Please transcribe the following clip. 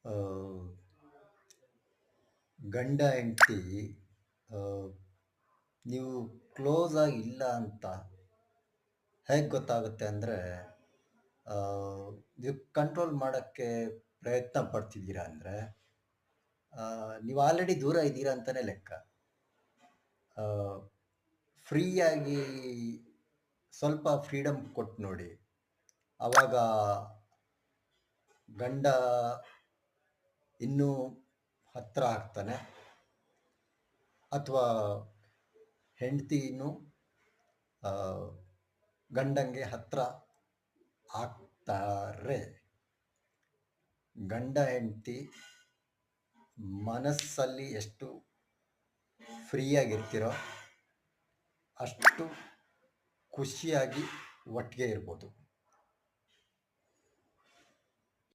ಆ, ಗಂಡ ಹೆಂಡತಿ ನೀವು ಕ್ಲೋಸ್ ಆಗಿ ಇಲ್ಲ ಅಂತ ಹೇಗೆ ಗೊತ್ತಾಗುತ್ತೆ ಅಂದರೆ, ನೀವು ಕಂಟ್ರೋಲ್ ಮಾಡೋಕ್ಕೆ ಪ್ರಯತ್ನ ಪಡ್ತಿದ್ದೀರಾ ಅಂದರೆ ನೀವು ಆಲ್ರೆಡಿ ದೂರ ಇದ್ದೀರಾ ಅಂತಲೇ ಲೆಕ್ಕ. ಫ್ರೀಯಾಗಿ ಸ್ವಲ್ಪ ಫ್ರೀಡಮ್ ಕೊಟ್ಟು ನೋಡಿ, ಆವಾಗ ಗಂಡ ಇನ್ನೂ ಹತ್ತಿರ ಆಗ್ತಾನೆ, ಅಥವಾ ಹೆಂಡತಿನೂ ಗಂಡಂಗೆ ಹತ್ತಿರ ಆಗ್ತಾರೆ. ಗಂಡ ಹೆಂಡತಿ ಮನಸ್ಸಲ್ಲಿ ಎಷ್ಟು ಫ್ರೀಯಾಗಿರ್ತೀರೋ ಅಷ್ಟು ಖುಷಿಯಾಗಿ ಒಟ್ಟಿಗೆ ಇರ್ಬೋದು.